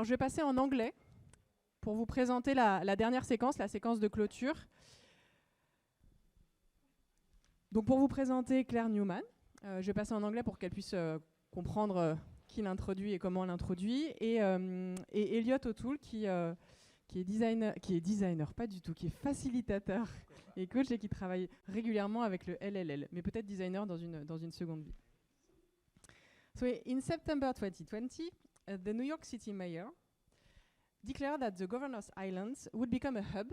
Alors, je vais passer en anglais pour vous présenter la dernière séquence, la séquence de clôture. Donc, pour vous présenter Clare Newman, je vais passer en anglais pour qu'elle puisse comprendre qui l'introduit et comment l'introduit. Et Elliot O'Toole, qui est designer, pas du tout, qui est facilitateur et coach et qui travaille régulièrement avec le LLL, mais peut-être designer dans une seconde vie. So, in September 2020, the New York City mayor declared that the Governor's Islands would become a hub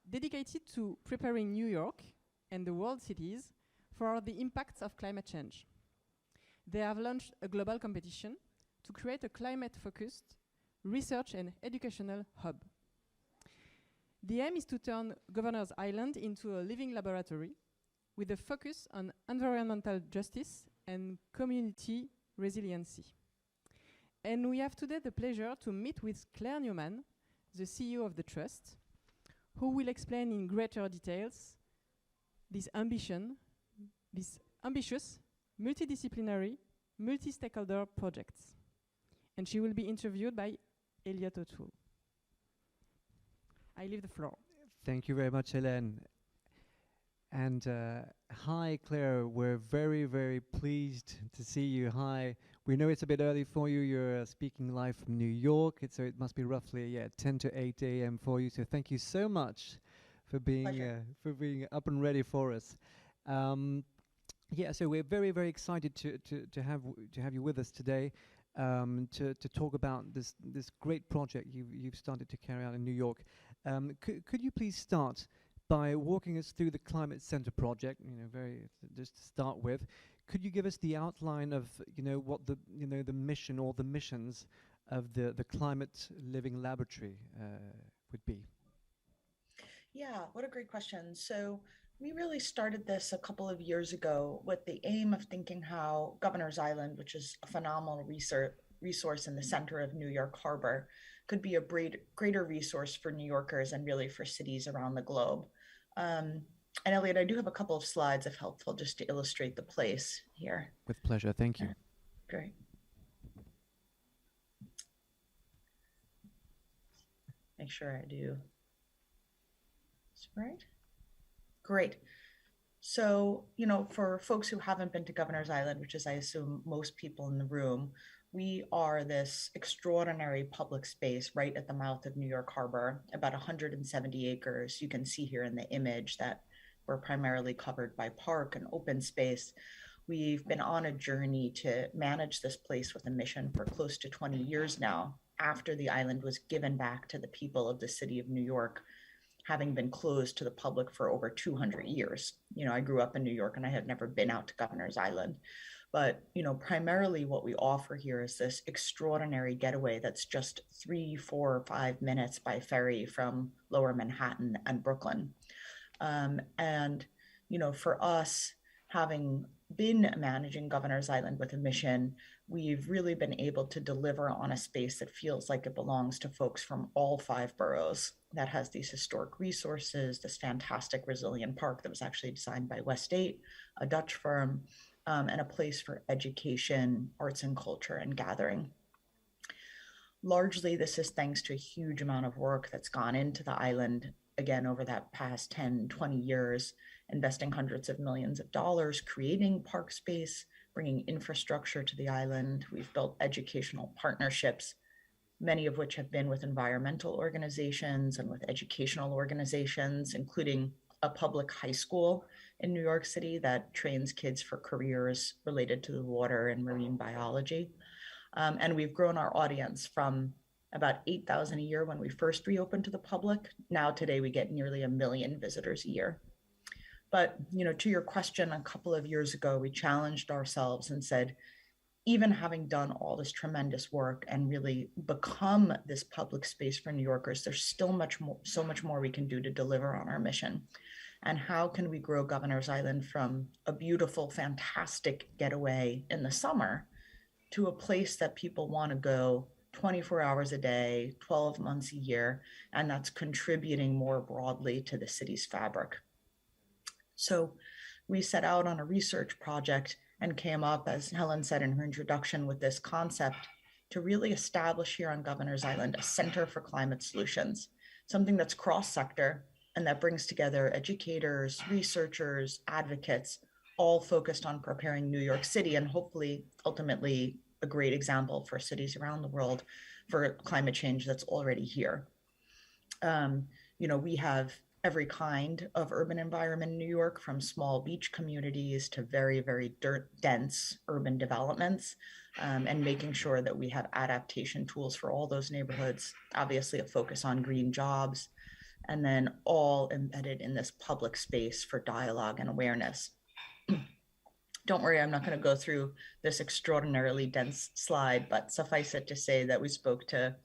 dedicated to preparing New York and the world cities for the impacts of climate change. They have launched a global competition to create a climate-focused research and educational hub. The aim is to turn Governor's Island into a living laboratory with a focus on environmental justice and community resiliency. And we have today the pleasure to meet with Clare Newman, the CEO of the Trust, who will explain in greater details this ambitious, multidisciplinary, multi-stakeholder projects. And she will be interviewed by Elliot O'Toole. I leave the floor. Thank you very much, Hélène. And hi, Claire. We're very, very pleased to see you. Hi. We know it's a bit early for you. You're speaking live from New York, so it must be roughly 10 to 8 a.m. for you. So thank you so much for being up and ready for us. So we're very, very excited to have you with us today to talk about this great project you've started to carry out in New York. Could you please start by walking us through the Climate Center project? Just to start with, could you give us the outline of what the mission or the missions of the Climate Living Laboratory would be? Yeah, what a great question. So we really started this a couple of years ago with the aim of thinking how Governor's Island, which is a phenomenal resource in the center of New York Harbor, could be a greater resource for New Yorkers and really for cities around the globe. And Elliot, I do have a couple of slides if helpful just to illustrate the place here. With pleasure, thank you. Great. Make sure I do. Right? Great. So, for folks who haven't been to Governor's Island, which is, I assume, most people in the room, we are this extraordinary public space right at the mouth of New York Harbor, about 170 acres. You can see here in the image that we're primarily covered by park and open space. We've been on a journey to manage this place with a mission for close to 20 years now, after the island was given back to the people of the city of New York, having been closed to the public for over 200 years. I grew up in New York and I had never been out to Governor's Island. But, primarily what we offer here is this extraordinary getaway that's just 3, 4, or 5 minutes by ferry from Lower Manhattan and Brooklyn. For us, having been managing Governor's Island with a mission, we've really been able to deliver on a space that feels like it belongs to folks from all 5 boroughs, that has these historic resources, this fantastic resilient park that was actually designed by West 8, a Dutch firm, and a place for education, arts and culture, and gathering. Largely, this is thanks to a huge amount of work that's gone into the island, again, over that past 10, 20 years, investing hundreds of millions of dollars, creating park space, bringing infrastructure to the island. We've built educational partnerships, many of which have been with environmental organizations and with educational organizations, including a public high school in New York City that trains kids for careers related to the water and marine biology. And we've grown our audience from about 8,000 a year when we first reopened to the public. Now today we get nearly 1 million visitors a year. But, to your question, a couple of years ago, we challenged ourselves and said, even having done all this tremendous work and really become this public space for New Yorkers, there's still so much more we can do to deliver on our mission. And how can we grow Governor's Island from a beautiful, fantastic getaway in the summer to a place that people want to go 24 hours a day, 12 months a year, and that's contributing more broadly to the city's fabric. So we set out on a research project and came up, as Helen said in her introduction, with this concept to really establish here on Governor's Island a Center for Climate Solutions, something that's cross-sector and that brings together educators, researchers, advocates, all focused on preparing New York City and hopefully ultimately a great example for cities around the world for climate change that's already here. We have every kind of urban environment in New York, from small beach communities to very, very dense urban developments, and making sure that we have adaptation tools for all those neighborhoods, obviously a focus on green jobs, and then all embedded in this public space for dialogue and awareness. Don't worry, I'm not going to go through this extraordinarily dense slide, but suffice it to say that we spoke to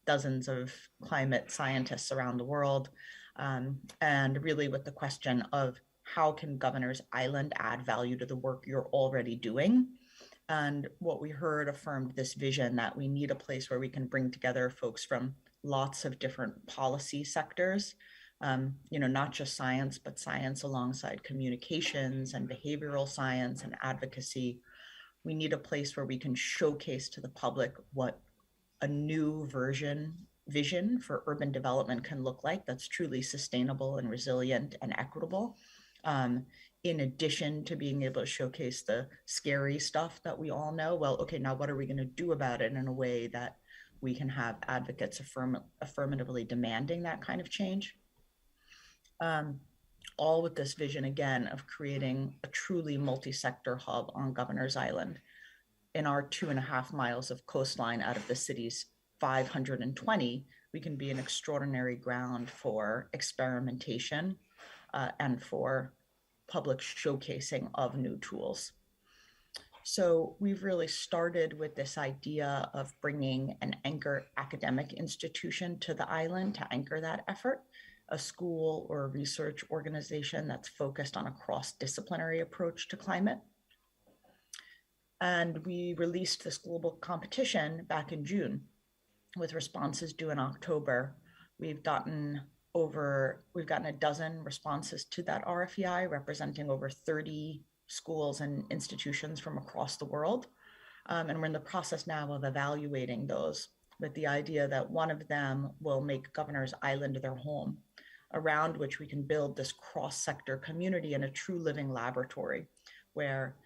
dozens of climate scientists around the world, and really with the question of how can Governor's Island add value to the work you're already doing? And what we heard affirmed this vision that we need a place where we can bring together folks from lots of different policy sectors, not just science, but science alongside communications and behavioral science and advocacy. We need a place where we can showcase to the public what a new vision for urban development can look like that's truly sustainable and resilient and equitable, in addition to being able to showcase the scary stuff that we all know. Well, okay, now what are we going to do about it in a way that we can have advocates affirmatively demanding that kind of change? All with this vision, again, of creating a truly multi-sector hub on Governor's Island. In our 2.5 miles of coastline out of the city's 520, we can be an extraordinary ground for experimentation and for public showcasing of new tools. So we've really started with this idea of bringing an anchor academic institution to the island to anchor that effort, a school or a research organization that's focused on a cross-disciplinary approach to climate. And we released this global competition back in June with responses due in October. We've gotten a dozen responses to that RFEI, representing over 30 schools and institutions from across the world. And we're in the process now of evaluating those, with the idea that one of them will make Governor's Island their home, around which we can build this cross-sector community and a true living laboratory where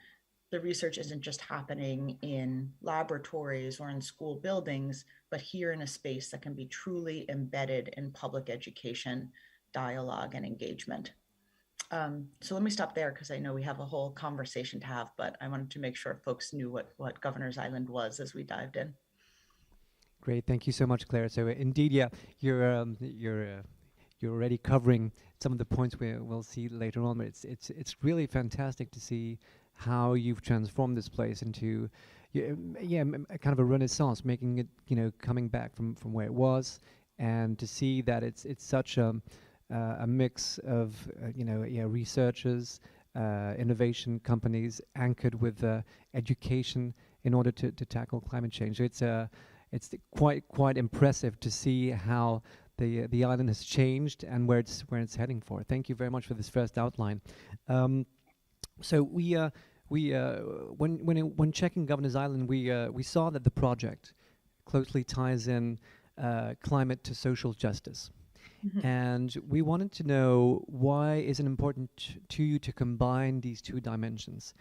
the research isn't just happening in laboratories or in school buildings, but here in a space that can be truly embedded in public education, dialogue, and engagement. So let me stop there because I know we have a whole conversation to have, but I wanted to make sure folks knew what Governor's Island was as we dived in. Great, thank you so much, Claire. So indeed, yeah, you're already covering some of the points we'll see later on, but it's really fantastic to see how you've transformed this place into a kind of a renaissance, making it, coming back from where it was, and to see that it's such a mix of researchers, innovation companies anchored with education in order to tackle climate change. So it's quite impressive to see how the island has changed and where it's heading for. Thank you very much for this first outline. So when checking Governor's Island, we saw that the project closely ties in climate to social justice. Mm-hmm. And we wanted to know, why is it important to you to combine these two dimensions?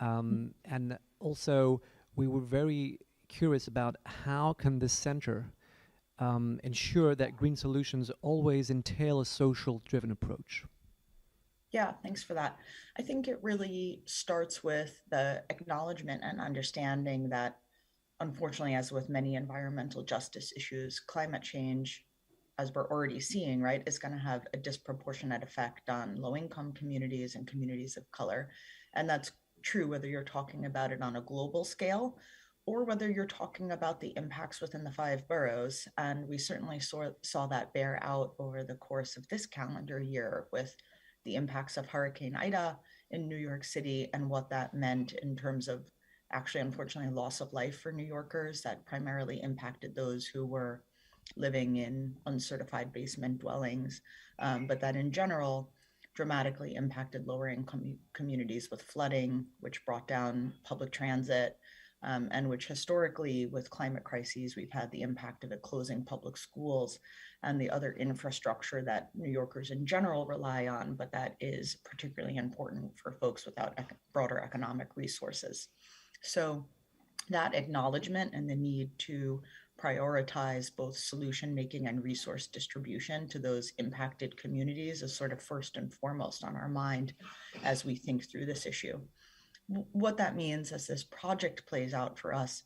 And also, we were very curious about how can this center ensure that green solutions always entail a social-driven approach? Yeah, thanks for that. I think it really starts with the acknowledgement and understanding that, unfortunately, as with many environmental justice issues, climate change, as we're already seeing, right, is going to have a disproportionate effect on low-income communities and communities of color. And that's true whether you're talking about it on a global scale or whether you're talking about the impacts within the 5 boroughs. And we certainly saw that bear out over the course of this calendar year with the impacts of Hurricane Ida in New York City and what that meant in terms of actually, unfortunately, loss of life for New Yorkers that primarily impacted those who were living in uncertified basement dwellings, but that in general dramatically impacted lower income communities with flooding, which brought down public transit, and which historically with climate crises, we've had the impact of it closing public schools and the other infrastructure that New Yorkers in general rely on, but that is particularly important for folks without broader economic resources. So that acknowledgement and the need to prioritize both solution making and resource distribution to those impacted communities is sort of first and foremost on our mind as we think through this issue. What that means as this project plays out for us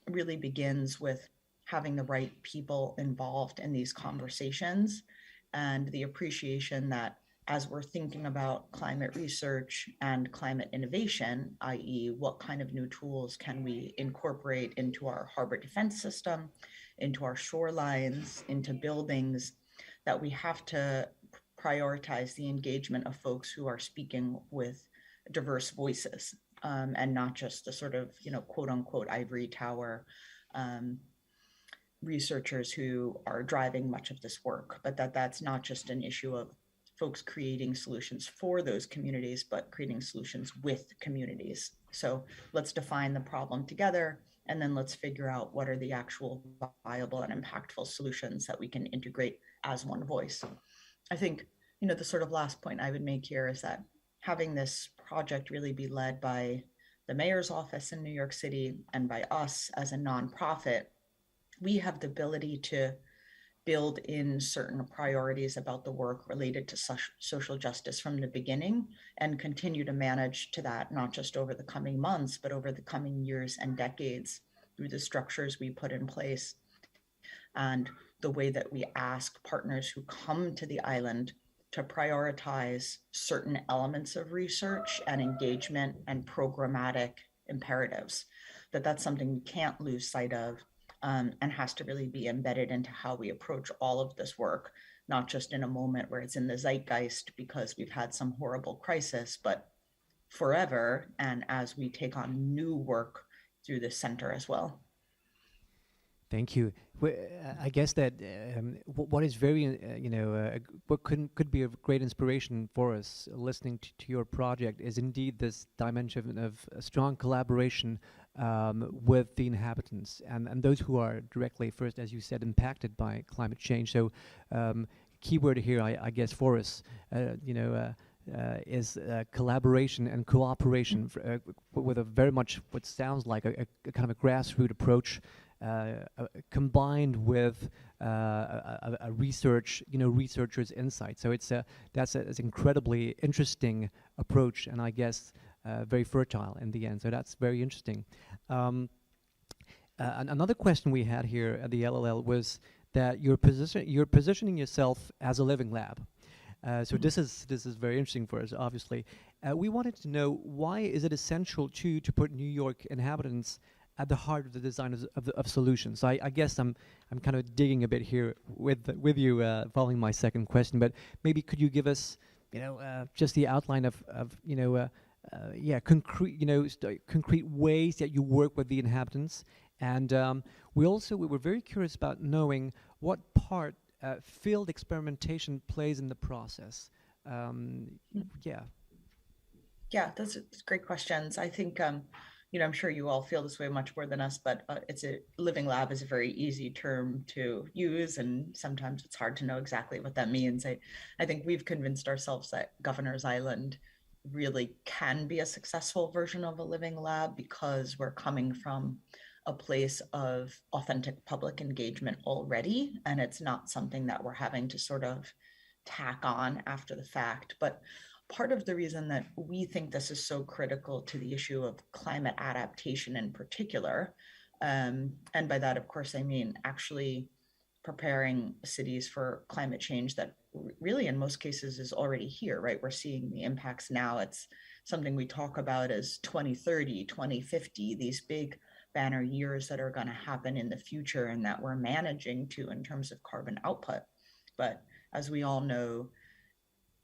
really begins with having the right people involved in these conversations and the appreciation that as we're thinking about climate research and climate innovation, i.e., what kind of new tools can we incorporate into our harbor defense system, into our shorelines, into buildings, that we have to prioritize the engagement of folks who are speaking with diverse voices, and not just the sort of, quote unquote, ivory tower researchers who are driving much of this work, but that's not just an issue of folks creating solutions for those communities, but creating solutions with communities. So let's define the problem together, and then let's figure out what are the actual viable and impactful solutions that we can integrate as one voice. I think, the sort of last point I would make here is that having this project really be led by the mayor's office in New York City and by us as a nonprofit, we have the ability to build in certain priorities about the work related to social justice from the beginning and continue to manage to that, not just over the coming months, but over the coming years and decades through the structures we put in place and the way that we ask partners who come to the island to prioritize certain elements of research and engagement and programmatic imperatives, that's something we can't lose sight of. And has to really be embedded into how we approach all of this work, not just in a moment where it's in the zeitgeist because we've had some horrible crisis, but forever, and as we take on new work through the center as well. Thank you. I guess that what is very, what could be a great inspiration for us listening to your project is indeed this dimension of a strong collaboration with the inhabitants and those who are directly, first, as you said, impacted by climate change. So keyword here, I guess, for us, is collaboration and cooperation with a very much what sounds like a kind of a grassroots approach, combined with a researcher's insight. So that's an incredibly interesting approach, and I guess very fertile in the end. So that's very interesting. Another question we had here at the LLL was that you're positioning yourself as a living lab. So this is very interesting for us, obviously. We wanted to know, why is it essential to put New York inhabitants at the heart of the design of solutions? So I guess I'm kind of digging a bit here with you, following my second question. But maybe could you give us, just the outline of concrete ways that you work with the inhabitants, and we were very curious about knowing what part field experimentation plays in the process. Yeah, those are great questions. I think, I'm sure you all feel this way much more than us, but living lab is a very easy term to use, and sometimes it's hard to know exactly what that means. I think we've convinced ourselves that Governor's Island really can be a successful version of a living lab because we're coming from a place of authentic public engagement already, and it's not something that we're having to sort of tack on after the fact. But part of the reason that we think this is so critical to the issue of climate adaptation in particular, and by that, of course, I mean actually preparing cities for climate change that really in most cases is already here, right? We're seeing the impacts now. It's something we talk about as 2030, 2050, these big banner years that are going to happen in the future and that we're managing to in terms of carbon output. But as we all know,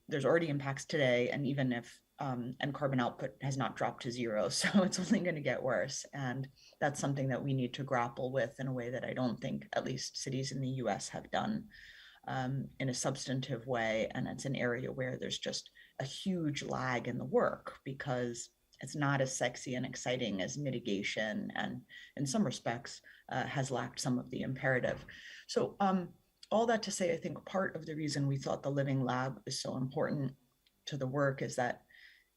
there's already impacts today, and even if and carbon output has not dropped to zero, so it's only going to get worse. And that's something that we need to grapple with in a way that I don't think at least cities in the US have done in a substantive way. And it's an area where there's just a huge lag in the work, because it's not as sexy and exciting as mitigation, and in some respects has lacked some of the imperative. So all that to say, I think part of the reason we thought the Living Lab is so important to the work is that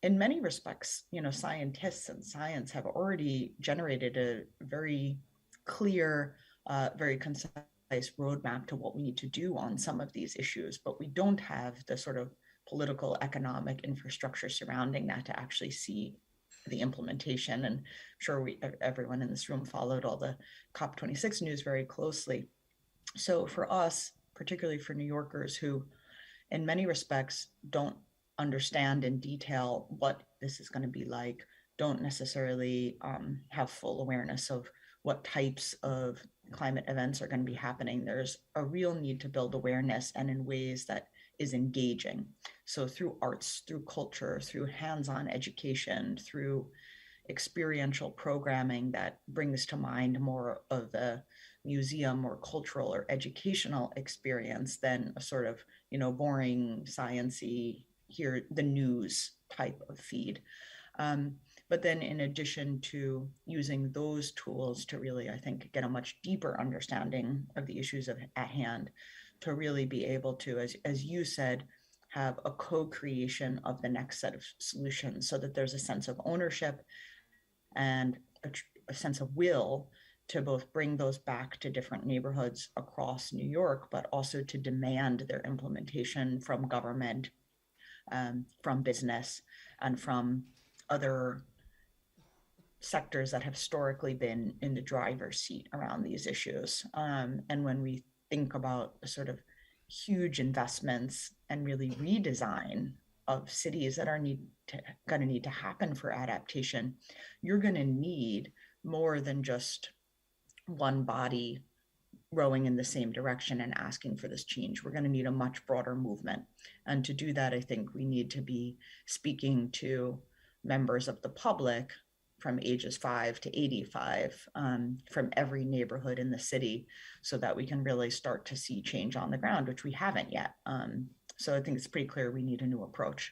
in many respects, scientists and science have already generated a very clear, very concise roadmap to what we need to do on some of these issues, but we don't have the sort of political, economic infrastructure surrounding that to actually see the implementation. And I'm sure everyone in this room followed all the COP26 news very closely. So for us, particularly for New Yorkers who in many respects don't understand in detail what this is going to be like, don't necessarily have full awareness of what types of climate events are going to be happening, there's a real need to build awareness, and in ways that is engaging. So through arts, through culture, through hands-on education, through experiential programming that brings to mind more of the museum or cultural or educational experience than a sort of, boring science-y, hear the news type of feed. But then in addition to using those tools to really, I think, get a much deeper understanding of the issues at hand, to really be able to, as you said, have a co-creation of the next set of solutions, so that there's a sense of ownership and a sense of will to both bring those back to different neighborhoods across New York, but also to demand their implementation from government, from business, and from other sectors that have historically been in the driver's seat around these issues. And when we think about the sort of huge investments and really redesign of cities that are going to need to happen for adaptation, you're going to need more than just one body rowing in the same direction and asking for this change. We're going to need a much broader movement. And to do that, I think we need to be speaking to members of the public from ages 5 to 85, from every neighborhood in the city, so that we can really start to see change on the ground, which we haven't yet. So I think it's pretty clear we need a new approach.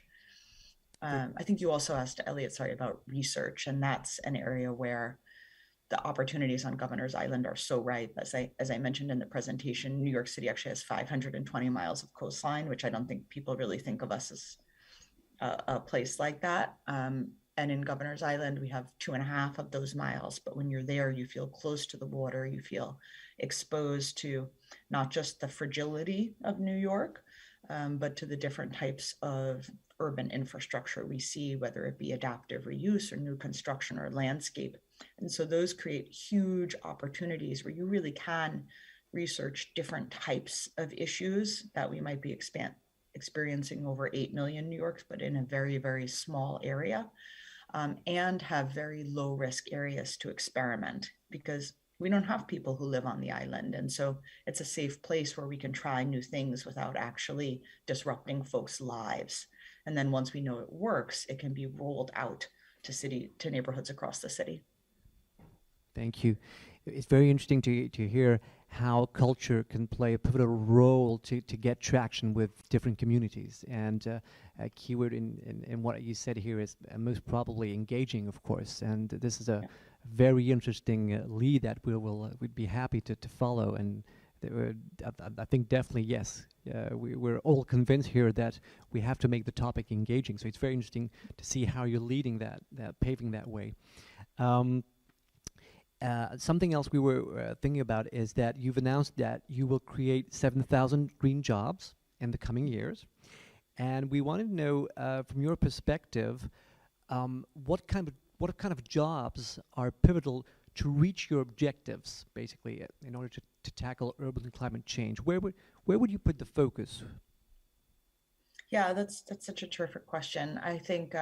I think you also asked Elliot, about research, and that's an area where the opportunities on Governor's Island are so ripe. As I mentioned in the presentation, New York City actually has 520 miles of coastline, which I don't think people really think of us as a place like that. And in Governor's Island, we have 2.5 of those miles. But when you're there, you feel close to the water. You feel exposed to not just the fragility of New York, but to the different types of urban infrastructure we see, whether it be adaptive reuse or new construction or landscape. And so those create huge opportunities where you really can research different types of issues that we might be experiencing over 8 million New Yorks, but in a very, very small area. And have very low risk areas to experiment, because we don't have people who live on the island. And so it's a safe place where we can try new things without actually disrupting folks' lives. And then once we know it works, it can be rolled out to neighborhoods across the city. Thank you. It's very interesting to hear how culture can play a pivotal role to get traction with different communities. And a keyword in what you said here is most probably engaging, of course. And this is a very interesting lead that we'd be happy to follow. And I think definitely, yes, we're all convinced here that we have to make the topic engaging. So it's very interesting to see how you're leading that paving that way. Something else we were thinking about is that you've announced that you will create 7,000 green jobs in the coming years. And we wanted to know, from your perspective, what kind of jobs are pivotal to reach your objectives, basically, in order to tackle urban climate change? Where would you put the focus? Yeah, that's such a terrific question. I think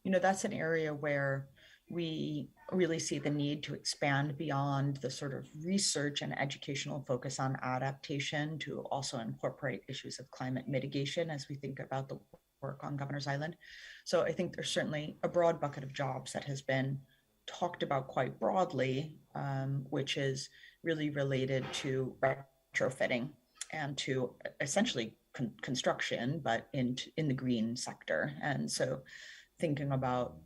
that's an area where we really see the need to expand beyond the sort of research and educational focus on adaptation to also incorporate issues of climate mitigation as we think about the work on Governor's Island. So I think there's certainly a broad bucket of jobs that has been talked about quite broadly, which is really related to retrofitting and to essentially construction, but in the green sector. And so thinking about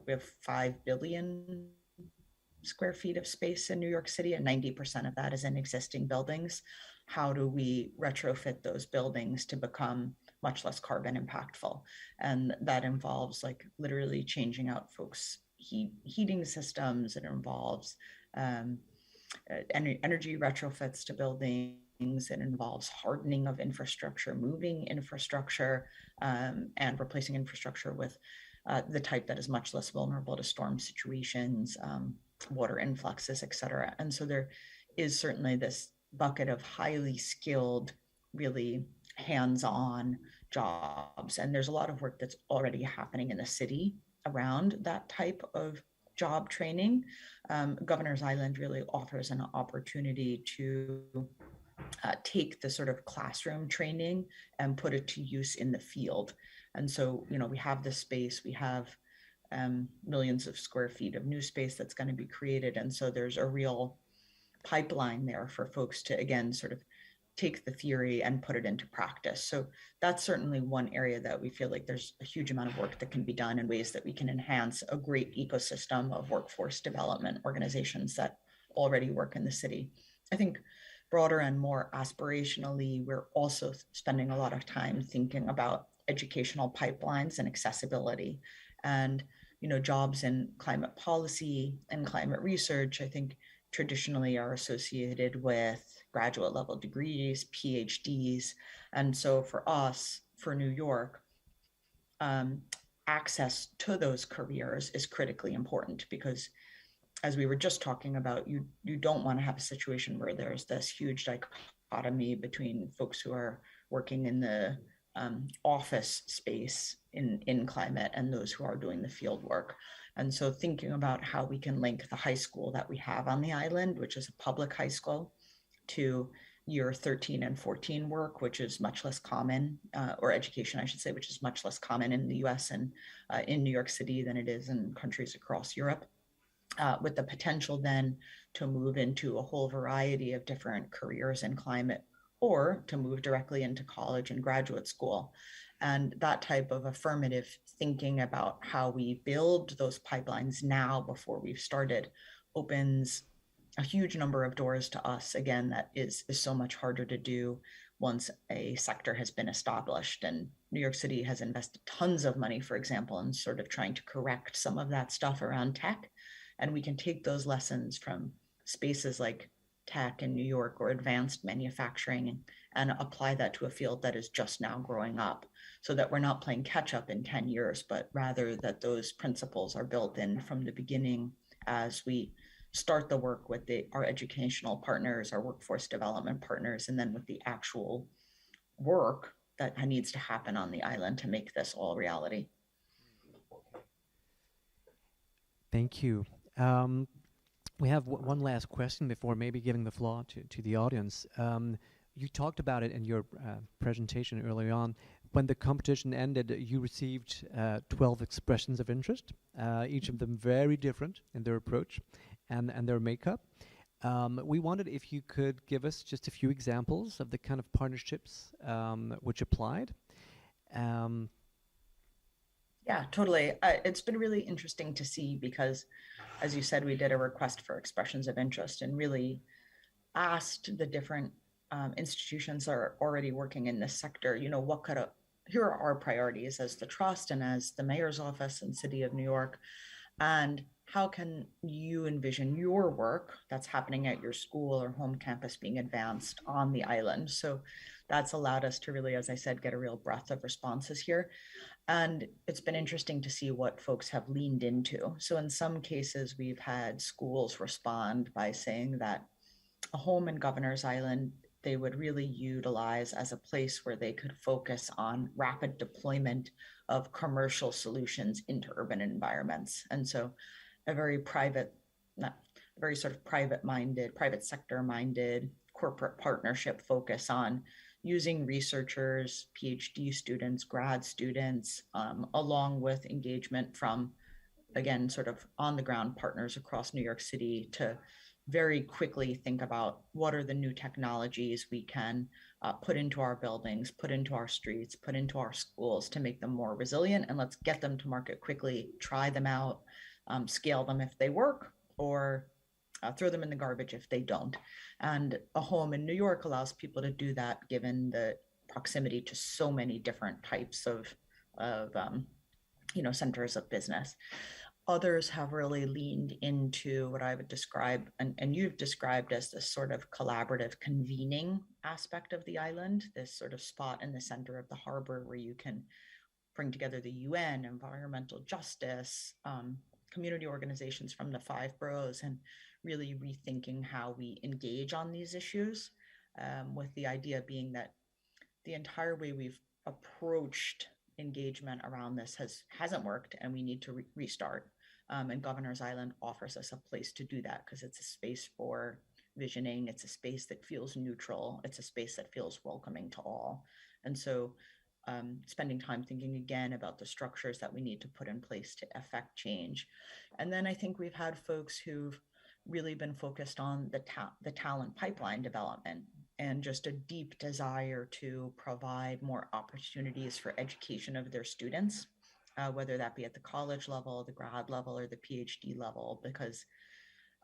we have 5 billion square feet of space in New York City, and 90% of that is in existing buildings. How do we retrofit those buildings to become much less carbon impactful? And that involves like literally changing out folks' heating systems. It involves energy retrofits to buildings. It involves hardening of infrastructure, moving infrastructure, and replacing infrastructure with the type that is much less vulnerable to storm situations, water influxes, et cetera. And so there is certainly this bucket of highly skilled, really hands-on jobs. And there's a lot of work that's already happening in the city around that type of job training. Governor's Island really offers an opportunity to take the sort of classroom training and put it to use in the field. And so, we have this space, we have millions of square feet of new space that's going to be created. And so there's a real pipeline there for folks to, again, sort of take the theory and put it into practice. So that's certainly one area that we feel like there's a huge amount of work that can be done in ways that we can enhance a great ecosystem of workforce development organizations that already work in the city. I think broader and more aspirationally, we're also spending a lot of time thinking about educational pipelines and accessibility. And jobs in climate policy and climate research, I think traditionally are associated with graduate level degrees, PhDs. And so for us, for New York, access to those careers is critically important, because as we were just talking about, you don't want to have a situation where there's this huge dichotomy between folks who are working in the office space in climate and those who are doing the field work. And so thinking about how we can link the high school that we have on the island, which is a public high school, to year 13 and 14 work, which is much less common, or education, I should say, which is much less common in the US and in New York City than it is in countries across Europe, with the potential then to move into a whole variety of different careers in climate, or to move directly into college and graduate school. And that type of affirmative thinking about how we build those pipelines now before we've started opens a huge number of doors to us, again, that is so much harder to do once a sector has been established. And New York City has invested tons of money, for example, in sort of trying to correct some of that stuff around tech. And we can take those lessons from spaces like tech in New York or advanced manufacturing and apply that to a field that is just now growing up, so that we're not playing catch up in 10 years, but rather that those principles are built in from the beginning as we start the work with our educational partners, our workforce development partners, and then with the actual work that needs to happen on the island to make this all reality. Thank you. We have one last question before maybe giving the floor to the audience. You talked about it in your presentation earlier on. When the competition ended, you received 12 expressions of interest, each of them very different in their approach and their makeup. We wondered if you could give us just a few examples of the kind of partnerships which applied. Yeah, totally. It's been really interesting to see because, as you said, we did a request for expressions of interest and really asked the different institutions that are already working in this sector, here are our priorities as the trust and as the mayor's office and city of New York, and how can you envision your work that's happening at your school or home campus being advanced on the island? So that's allowed us to really, as I said, get a real breadth of responses here. And it's been interesting to see what folks have leaned into. So in some cases, we've had schools respond by saying that a home in Governor's Island, they would really utilize as a place where they could focus on rapid deployment of commercial solutions into urban environments. And so a very sort of private sector minded corporate partnership focus on using researchers, PhD students, grad students, along with engagement from, again, sort of on the ground partners across New York City to very quickly think about what are the new technologies we can put into our buildings, put into our streets, put into our schools to make them more resilient, and let's get them to market quickly, try them out, scale them if they work, or throw them in the garbage if they don't. And a home in New York allows people to do that given the proximity to so many different types of centers of business. Others have really leaned into what I would describe, and you've described as this sort of collaborative convening aspect of the island, this sort of spot in the center of the harbor where you can bring together the UN, environmental justice, community organizations from the 5 boroughs, and really rethinking how we engage on these issues, with the idea being that the entire way we've approached engagement around this hasn't worked, and we need to restart. And Governor's Island offers us a place to do that because it's a space for visioning. It's a space that feels neutral. It's a space that feels welcoming to all. And so spending time thinking again about the structures that we need to put in place to affect change. And then I think we've had folks who've really been focused on the talent pipeline development and just a deep desire to provide more opportunities for education of their students, whether that be at the college level, the grad level, or the PhD level, because,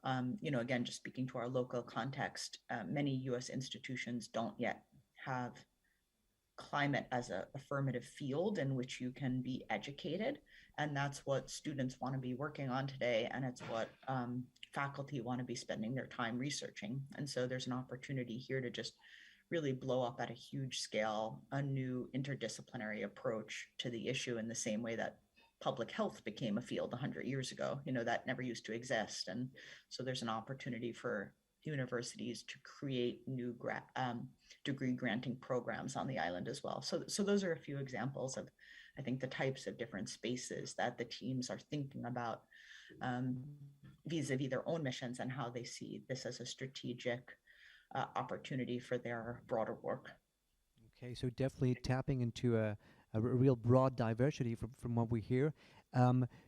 again, just speaking to our local context, many US institutions don't yet have climate as an affirmative field in which you can be educated. And that's what students want to be working on today. And it's what faculty want to be spending their time researching. And so there's an opportunity here to just really blow up at a huge scale a new interdisciplinary approach to the issue, in the same way that public health became a field 100 years ago. That never used to exist. And so there's an opportunity for universities to create new degree granting programs on the island as well. So those are a few examples of, I think, the types of different spaces that the teams are thinking about vis-a-vis their own missions and how they see this as a strategic opportunity for their broader work. Okay, so definitely tapping into a real broad diversity from what we hear.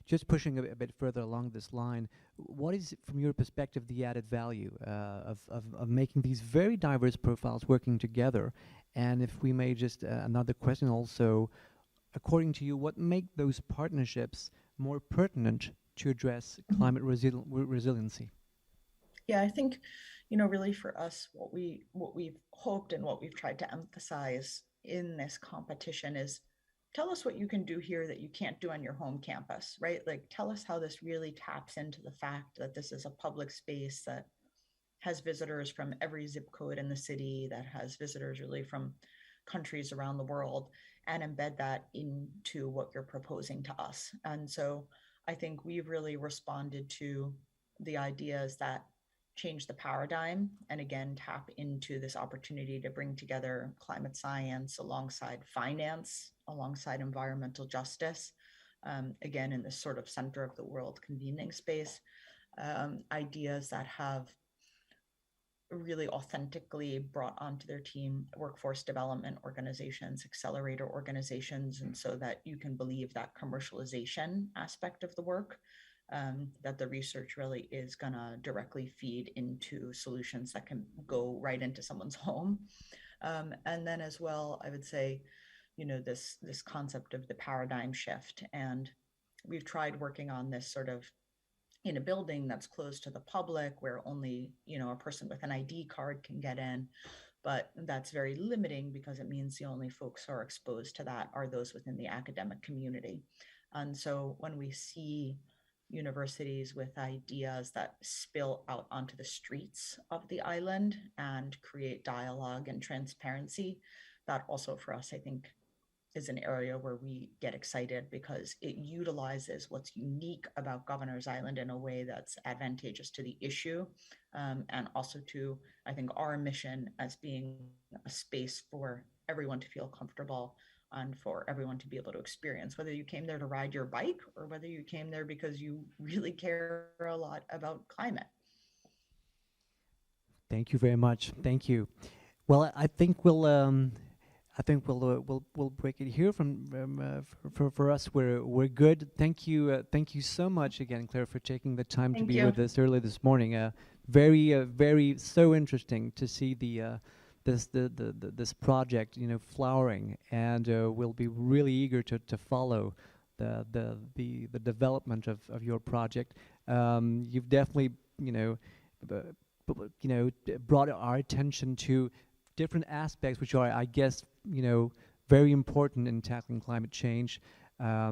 Just pushing a bit further along this line, what is, from your perspective, the added value of making these very diverse profiles working together? And if we may just, another question also, according to you, what make those partnerships more pertinent to address climate resiliency? Yeah, I think, really for us, what we've hoped and what we've tried to emphasize in this competition is, tell us what you can do here that you can't do on your home campus, right? Like, tell us how this really taps into the fact that this is a public space that has visitors from every zip code in the city, that has visitors really from countries around the world, and embed that into what you're proposing to us. And so I think we've really responded to the ideas that change the paradigm, and again, tap into this opportunity to bring together climate science alongside finance, alongside environmental justice, again, in this sort of center of the world convening space, ideas that have really authentically brought onto their team workforce development organizations, accelerator organizations, and so that you can believe that commercialization aspect of the work, that the research really is going to directly feed into solutions that can go right into someone's home. And then as well, I would say, this concept of the paradigm shift. And we've tried working on this sort of in a building that's closed to the public, where only, a person with an ID card can get in. But that's very limiting, because it means the only folks who are exposed to that are those within the academic community. And so when we see universities with ideas that spill out onto the streets of the island and create dialogue and transparency, that also for us, I think, is an area where we get excited, because it utilizes what's unique about Governor's Island in a way that's advantageous to the issue, and also to, I think, our mission as being a space for everyone to feel comfortable and for everyone to be able to experience, whether you came there to ride your bike or whether you came there because you really care a lot about climate. Thank you very much. Thank you. Well, I think we'll I think we'll break it here. For us, we're good. Thank you so much again, Claire, for taking the time to be with us early this morning. Very so interesting to see this project, flowering, and we'll be really eager to follow the development of your project. You've definitely brought our attention to different aspects which are, I guess, very important in tackling climate change. I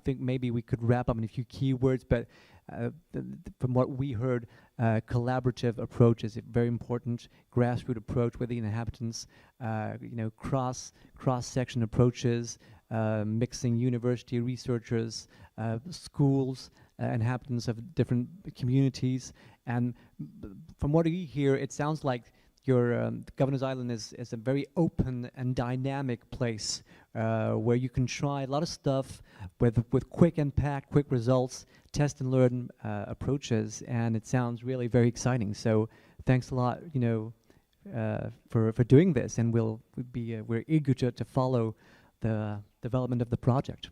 think maybe we could wrap up in a few keywords, but from what we heard, collaborative approach is very important, grassroots approach with the inhabitants, cross-section approaches, mixing university researchers, schools, inhabitants of different communities. And from what we hear, it sounds like your Governor's Island is a very open and dynamic place where you can try a lot of stuff with quick impact, quick results, test and learn approaches, and it sounds really very exciting. So thanks a lot, for doing this, and we're eager to follow the development of the project.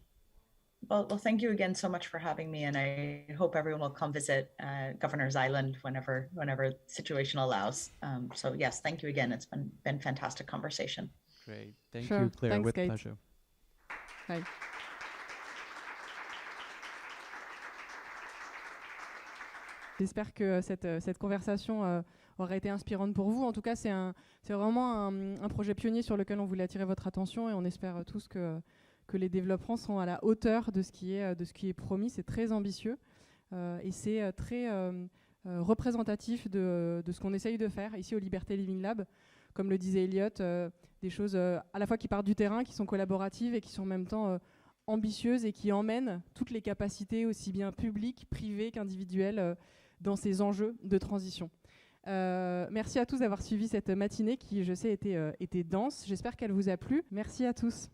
Well, thank you again so much for having me, and I hope everyone will come visit Governor's Island whenever the situation allows. So yes, thank you again. It's been fantastic conversation. Great, thank you, Claire. Thanks, with Kate. pleasure. Bye. J'espère que cette conversation aura été inspirante pour vous. En tout cas, c'est vraiment un projet pionnier sur lequel on voulait attirer votre attention, et on espère tous que les développements seront à la hauteur de ce qui est promis. C'est très ambitieux et c'est très représentatif de ce qu'on essaye de faire ici au Liberté Living Lab. Comme le disait Elliot, des choses à la fois qui partent du terrain, qui sont collaboratives et qui sont en même temps ambitieuses et qui emmènent toutes les capacités, aussi bien publiques, privées qu'individuelles, dans ces enjeux de transition. Merci à tous d'avoir suivi cette matinée qui, je sais, était dense. J'espère qu'elle vous a plu. Merci à tous.